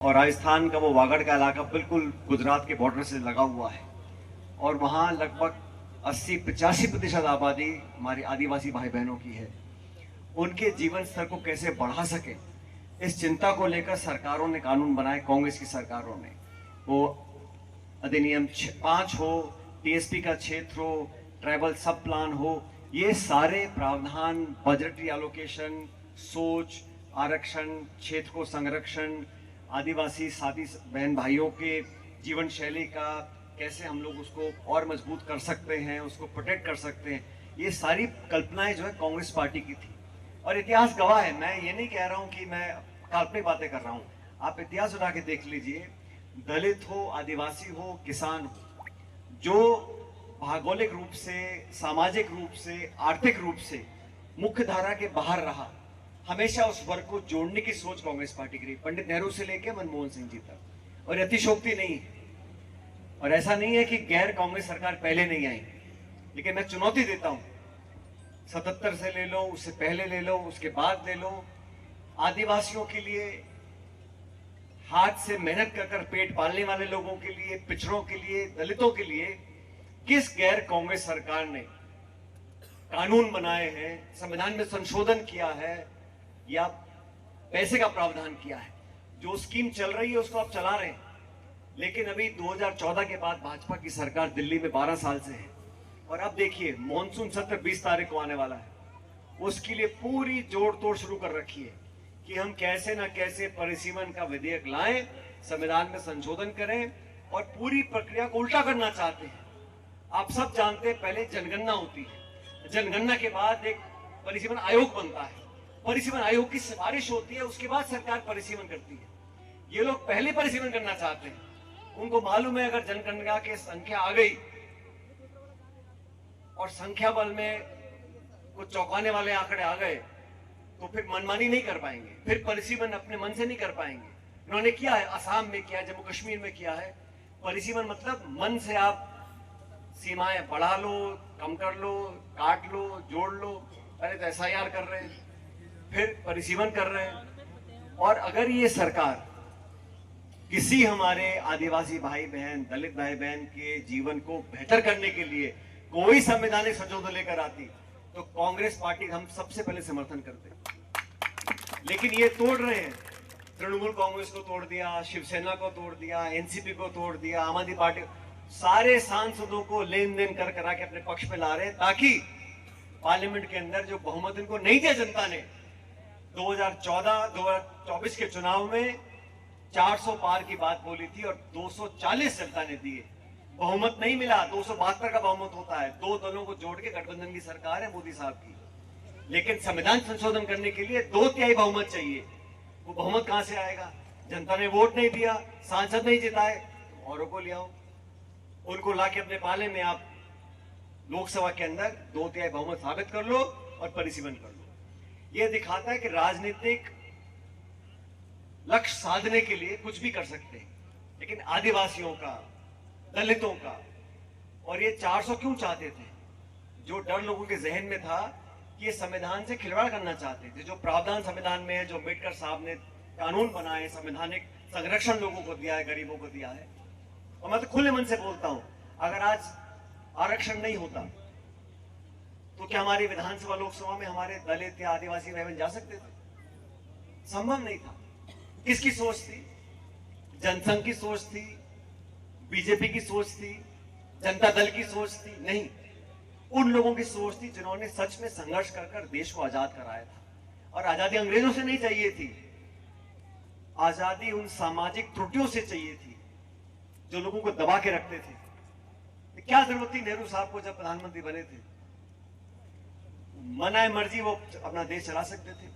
और राजस्थान का वो वागड़ का इलाका बिल्कुल गुजरात के बॉर्डर से लगा हुआ है और वहाँ लगभग 80-85% आबादी हमारी आदिवासी भाई बहनों की है। उनके जीवन स्तर को कैसे बढ़ा सके, इस चिंता को लेकर सरकारों ने कानून बनाए। कांग्रेस की सरकारों ने वो अधिनियम 5 हो, टीएसपी का क्षेत्र हो, ट्राइबल सब प्लान हो, ये सारे प्रावधान, बजटरी एलोकेशन, सोच, आरक्षण, क्षेत्र को संरक्षण, आदिवासी साथी बहन भाइयों के जीवन शैली का कैसे हम लोग उसको और मजबूत कर सकते हैं, उसको प्रोटेक्ट कर सकते हैं, ये सारी कल्पनाएं जो है कांग्रेस पार्टी की थी। और इतिहास गवाह है, मैं ये नहीं कह रहा हूं कि मैं काल्पनिक बातें कर रहा हूं। आप इतिहास उठा के देख लीजिए, दलित हो, आदिवासी हो, किसान हो, जो भौगोलिक रूप से, सामाजिक रूप से, आर्थिक रूप से मुख्य धारा के बाहर रहा, हमेशा उस वर्ग को जोड़ने की सोच कांग्रेस पार्टी की रही, पंडित नेहरू से लेकर मनमोहन सिंह जी तक। और अतिशोक्ति नहीं है, और ऐसा नहीं है कि गैर कांग्रेस सरकार पहले नहीं आई, लेकिन मैं चुनौती देता हूं, 77 से ले लो, उससे पहले ले लो, उसके बाद ले लो, आदिवासियों के लिए, हाथ से मेहनत कर पेट पालने वाले लोगों के लिए, पिछड़ों के लिए, दलितों के लिए किस गैर कांग्रेस सरकार ने कानून बनाए हैं, संविधान में संशोधन किया है या पैसे का प्रावधान किया है? जो स्कीम चल रही है उसको आप चला रहे हैं, लेकिन अभी 2014 के बाद भाजपा की सरकार दिल्ली में 12 साल से है। और अब देखिए, मॉनसून सत्र 20 तारीख को आने वाला है, उसके लिए पूरी जोड़ तोड़ शुरू कर रखी है कि हम कैसे ना कैसे परिसीमन का विधेयक लाएं, संविधान में संशोधन करें, और पूरी प्रक्रिया को उल्टा करना चाहते हैं। आप सब जानते हैं, पहले जनगणना होती है, जनगणना के बाद एक परिसीमन आयोग बनता है, परिसीमन आयोग की सिफारिश होती है, उसके बाद सरकार परिसीमन करती है। ये लोग पहले परिसीमन करना चाहते हैं। उनको मालूम है अगर जनगणना की संख्या आ गई और संख्या बल में कुछ चौंकाने वाले आंकड़े आ गए तो फिर मनमानी नहीं कर पाएंगे, फिर परिसीमन अपने मन से नहीं कर पाएंगे। इन्होंने किया है, असम में किया है, जम्मू कश्मीर में किया है। परिसीमन मतलब मन से आप सीमाएं बढ़ा लो, कम कर लो, काट लो, जोड़ लो। पहले तो एसआईआर कर रहे हैं, फिर परिसीमन कर रहे हैं। और अगर ये सरकार किसी हमारे आदिवासी भाई बहन, दलित भाई बहन के जीवन को बेहतर करने के लिए कोई संवैधानिक संशोधन लेकर आती तो कांग्रेस पार्टी हम सबसे पहले समर्थन करते। लेकिन ये तोड़ रहे हैं, तृणमूल कांग्रेस को तोड़ दिया, शिवसेना को तोड़ दिया, एनसीपी को तोड़ दिया, आम आदमी पार्टी, सारे सांसदों को लेन देन कर करा के अपने पक्ष में ला रहे हैं, ताकि पार्लियामेंट के अंदर जो बहुमत इनको नहीं दिया जनता ने 2014-2024 के चुनाव में 400 पार की बात बोली थी और 240 जनता ने दिए। बहुमत नहीं मिला, 272 का बहुमत होता है, दो दलों को जोड़ के गठबंधन की सरकार है मोदी साहब की। लेकिन संविधान संशोधन करने के लिए 2/3 बहुमत चाहिए। वो बहुमत कहां से आएगा? जनता ने वोट नहीं दिया, सांसद नहीं जिताए, औरों को ले आओ, उनको लाके अपने पाले में आप लोकसभा के अंदर 2/3 बहुमत साबित कर लो और परिसीमन कर लो। यह दिखाता है कि राजनीतिक लक्ष्य साधने के लिए कुछ भी कर सकते हैं, लेकिन आदिवासियों का, दलितों का, और ये 400 क्यों चाहते थे? जो डर लोगों के जहन में था कि ये संविधान से खिलवाड़ करना चाहते थे। जो प्रावधान संविधान में है, जो अम्बेडकर साहब ने कानून बनाए, संवैधानिक संरक्षण लोगों को दिया है, गरीबों को दिया है। और मैं तो खुले मन से बोलता हूं, अगर आज आरक्षण नहीं होता तो क्या हमारी विधानसभा, लोकसभा में हमारे दलित या आदिवासी भाई बहन जा सकते थे? संभव नहीं था। किसकी सोच थी? जनसंघ की सोच थी, बीजेपी की सोच थी, जनता दल की सोच थी? नहीं, उन लोगों की सोच थी जिन्होंने सच में संघर्ष कर कर देश को आजाद कराया था। और आजादी अंग्रेजों से नहीं चाहिए थी, आजादी उन सामाजिक त्रुटियों से चाहिए थी जो लोगों को दबा के रखते थे। क्या जरूरत थी नेहरू साहब को? जब प्रधानमंत्री बने थे, मनाए मर्जी वो अपना देश चला सकते थे,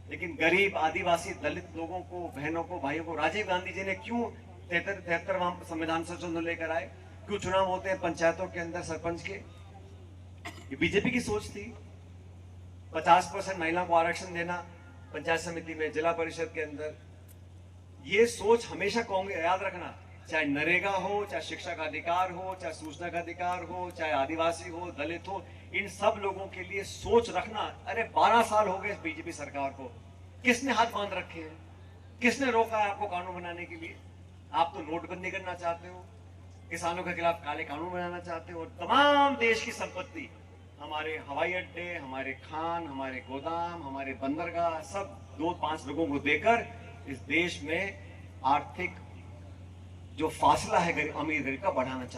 लेकिन गरीब, आदिवासी, दलित लोगों को, बहनों को, भाइयों को राजीव गांधी जी ने क्यों 73वां संविधान संशोधन लेकर आए? क्यों चुनाव होते हैं पंचायतों के अंदर सरपंच के? ये बीजेपी की सोच थी। 50% महिला को आरक्षण देना पंचायत समिति में, जिला परिषद के अंदर। ये सोच हमेशा कांग्रेस, याद रखना, चाहे नरेगा हो, चाहे शिक्षा का अधिकार हो, चाहे सूचना का अधिकार हो, चाहे आदिवासी हो, दलित हो, इन सब लोगों के लिए सोच रखना। अरे 12 साल हो गए बीजेपी सरकार को, किसने हाथ बांध रखे हैं? किसने रोका है आपको कानून बनाने के लिए? आप तो नोटबंदी करना चाहते हो, किसानों के खिलाफ काले कानून बनाना चाहते हो, और तमाम देश की संपत्ति, हमारे हवाई अड्डे, हमारे खान, हमारे गोदाम, हमारे बंदरगाह, सब 2-5 लोगों को देकर इस देश में आर्थिक जो फासला है अमीर गरीब का बढ़ाना चाहते हैं।